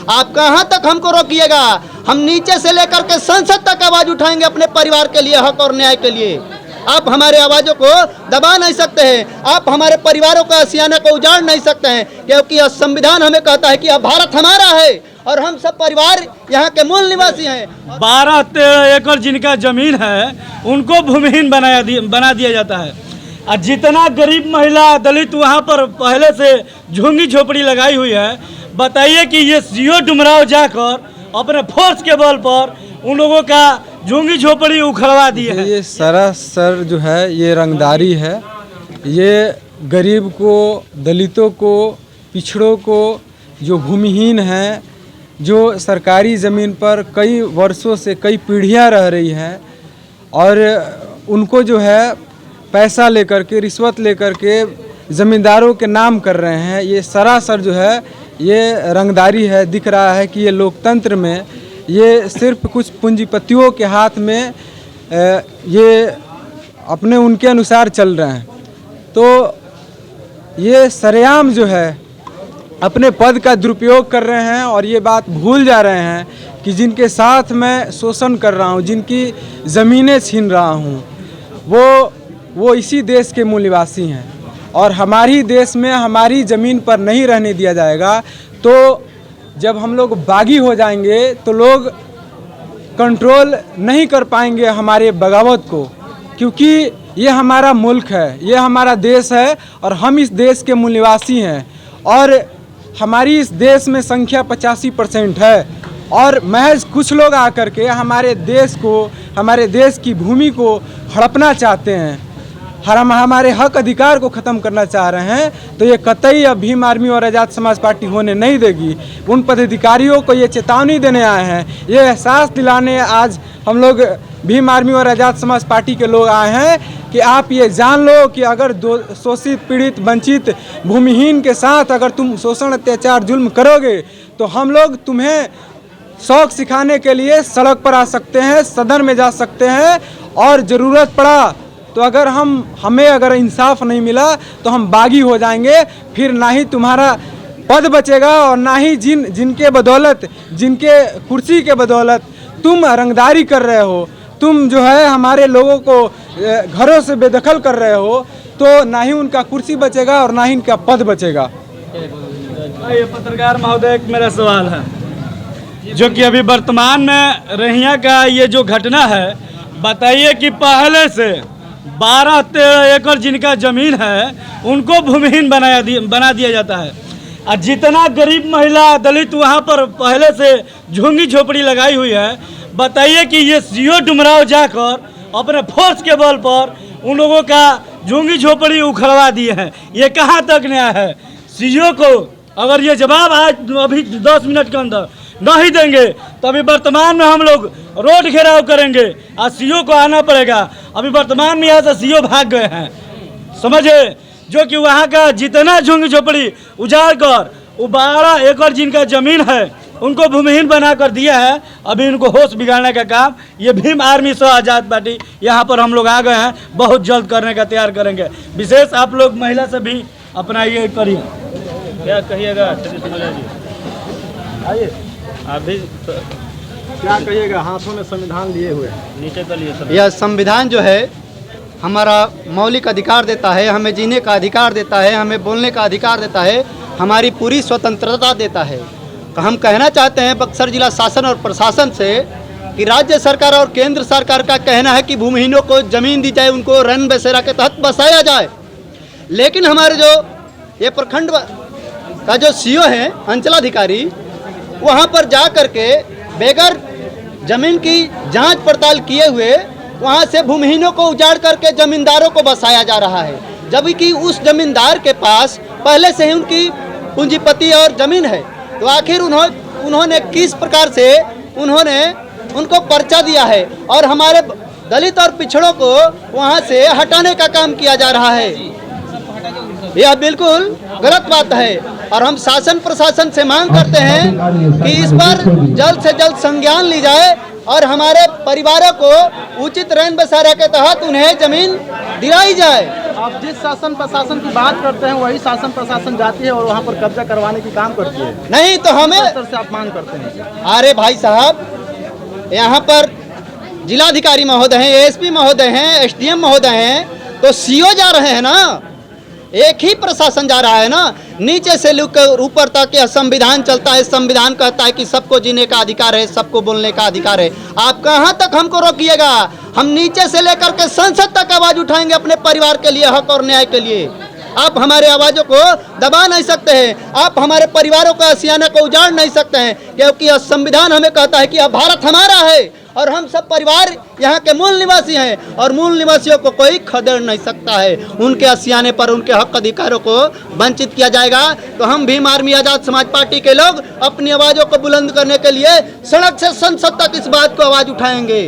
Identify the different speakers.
Speaker 1: आप कहां तक हमको रोकिएगा? हम नीचे से लेकर के संसद तक आवाज उठाएंगे अपने परिवार के लिए, हक और न्याय के लिए। आप हमारे आवाज़ों को दबा नहीं सकते हैं, आप हमारे परिवारों का आशियाना को उजाड़ नहीं सकते हैं, क्योंकि यह संविधान हमें कहता है कि यह भारत हमारा है और हम सब परिवार यहाँ के मूल निवासी हैं।
Speaker 2: 12-13 एकड़ जिनका जमीन है उनको भूमिहीन बना दिया जाता है। और जितना गरीब महिला दलित वहाँ पर पहले से झुग्गी झोपड़ी लगाई हुई है, बताइए कि ये सीओ डुमराव जाकर अपने फोर्स के बल पर उन लोगों का झुग्गी झोपड़ी उखड़वा दी है।
Speaker 3: ये सरासर जो है ये रंगदारी है। ये गरीब को, दलितों को, पिछड़ों को, जो भूमिहीन हैं, जो सरकारी ज़मीन पर कई वर्षों से कई पीढ़ियां रह रही हैं और उनको जो है पैसा लेकर के, रिश्वत लेकर के ज़मींदारों के नाम कर रहे हैं, ये सरासर जो है ये रंगदारी है। दिख रहा है कि ये लोकतंत्र में ये सिर्फ कुछ पूंजीपतियों के हाथ में ये अपने उनके अनुसार चल रहे हैं। तो ये सरेआम जो है अपने पद का दुरुपयोग कर रहे हैं और ये बात भूल जा रहे हैं कि जिनके साथ मैं शोषण कर रहा हूँ, जिनकी ज़मीनें छीन रहा हूँ, वो इसी देश के मूल निवासी हैं और हमारी देश में हमारी ज़मीन पर नहीं रहने दिया जाएगा। तो जब हम लोग बागी हो जाएंगे तो लोग कंट्रोल नहीं कर पाएंगे हमारे बगावत को, क्योंकि ये हमारा मुल्क है, ये हमारा देश है और हम इस देश के मूल निवासी हैं और हमारी इस देश में संख्या 85% है और महज कुछ लोग आकर के हमारे देश को, हमारे देश की भूमि को हड़पना चाहते हैं, हमारे हक अधिकार को ख़त्म करना चाह रहे हैं। तो ये कतई अब भीम आर्मी और आज़ाद समाज पार्टी होने नहीं देगी। उन पदाधिकारियों को ये चेतावनी देने आए हैं, ये एहसास दिलाने आज हम लोग भीम आर्मी और आज़ाद समाज पार्टी के लोग आए हैं कि आप ये जान लो कि अगर शोषित, पीड़ित, वंचित, भूमिहीन के साथ अगर तुम शोषण, अत्याचार, जुल्म करोगे तो हम लोग तुम्हें शौक सिखाने के लिए सड़क पर आ सकते हैं, सदन में जा सकते हैं और ज़रूरत पड़ा तो अगर हमें अगर इंसाफ नहीं मिला तो हम बागी हो जाएंगे। फिर ना ही तुम्हारा पद बचेगा और ना ही जिनके बदौलत, जिनके कुर्सी के बदौलत तुम रंगदारी कर रहे हो, तुम जो है हमारे लोगों को घरों से बेदखल कर रहे हो, तो ना ही उनका कुर्सी बचेगा और ना ही उनका पद बचेगा।
Speaker 2: ये पत्रकार महोदय, एक मेरा सवाल है जो कि अभी वर्तमान में रहिया का ये जो घटना है, बताइए कि पहले से 12-13 एकड़ जिनका जमीन है उनको भूमिहीन बना दिया जाता है। और जितना गरीब महिला दलित वहाँ पर पहले से झुग्गी झोपड़ी लगाई हुई है, बताइए कि ये सीओ डुमराव जाकर अपने फोर्स के बल पर उन लोगों का झुग्गी झोपड़ी उखड़वा दिए हैं। ये कहाँ तक न्याय है? सीओ को अगर ये जवाब आज अभी 10 मिनट के अंदर नहीं देंगे तो अभी वर्तमान में हम लोग रोड घेराव करेंगे और सीओ को आना पड़ेगा। अभी वर्तमान में यहाँ से सीओ भाग गए हैं, समझे, जो कि वहाँ का जितना झुग्गी झोपड़ी उजाड़ कर 12 एकड़ जिनका जमीन है उनको भूमिहीन बना कर दिया है। अभी इनको होश बिगाड़ने का काम ये भीम आर्मी से आज़ाद पार्टी यहाँ पर हम लोग आ गए हैं, बहुत जल्द करने का तैयार करेंगे। विशेष आप लोग महिला से भी अपना ये करिए, क्या कहिएगा? आइए, अभी
Speaker 4: क्या कहिएगा? हाथों में संविधान लिए हुए
Speaker 2: नीचे कर लिए।
Speaker 1: यह संविधान जो है हमारा मौलिक अधिकार देता है, हमें जीने का अधिकार देता है, हमें बोलने का अधिकार देता है, हमारी पूरी स्वतंत्रता देता है। तो हम कहना चाहते हैं बक्सर जिला शासन और प्रशासन से कि राज्य सरकार और केंद्र सरकार का कहना है कि भूमिहीनों को ज़मीन दी जाए, उनको रैन बसेरा के तहत बसाया जाए, लेकिन हमारे जो ये प्रखंड का जो सीओ है, अंचलाधिकारी, वहाँ पर जा कर के बेगर ज़मीन की जांच पड़ताल किए हुए वहाँ से भूमिहीनों को उजाड़ करके ज़मींदारों को बसाया जा रहा है, जबकि उस ज़मींदार के पास पहले से ही उनकी पूंजीपति और ज़मीन है। तो आखिर उन्होंने किस प्रकार से उन्होंने उनको पर्चा दिया है और हमारे दलित और पिछड़ों को वहाँ से हटाने का काम किया जा रहा है। यह बिल्कुल गलत बात है और हम शासन प्रशासन से मांग करते हैं कि इस पर जल्द से जल्द संज्ञान ली जाए और हमारे परिवारों को उचित रैन बसेरा के तहत उन्हें जमीन दिलाई जाए।
Speaker 4: आप जिस शासन प्रशासन की बात करते हैं वही शासन प्रशासन जाती है और वहाँ पर कब्जा करवाने की काम करती है।
Speaker 1: नहीं तो हमें
Speaker 4: किस स्तर से आप मांग करते हैं?
Speaker 1: अरे भाई साहब, यहाँ पर जिलाधिकारी महोदय हैं, एएसपी महोदय हैं, एसडीएम महोदय हैं, तो सीओ जा रहे हैं ना, एक ही प्रशासन जा रहा है ना। नीचे से लेकर ऊपर तक यह संविधान चलता है। संविधान कहता है कि सबको जीने का अधिकार है, सबको बोलने का अधिकार है। आप कहाँ तक हमको रोकिएगा? हम नीचे से लेकर के संसद तक आवाज उठाएंगे अपने परिवार के लिए, हक और न्याय के लिए। आप हमारे आवाज़ों को दबा नहीं सकते हैं, आप हमारे परिवारों का आशियाना को उजाड़ नहीं सकते हैं, क्योंकि यह संविधान हमें कहता है कि यह भारत हमारा है और हम सब परिवार यहाँ के मूल निवासी हैं और मूल निवासियों को कोई खदेड़ नहीं सकता है। उनके आशियाने पर उनके हक अधिकारों को वंचित किया जाएगा तो हम भीम आर्मी आज़ाद समाज पार्टी के लोग अपनी आवाज़ों को बुलंद करने के लिए सड़क से संसद तक इस बात को आवाज़ उठाएंगे।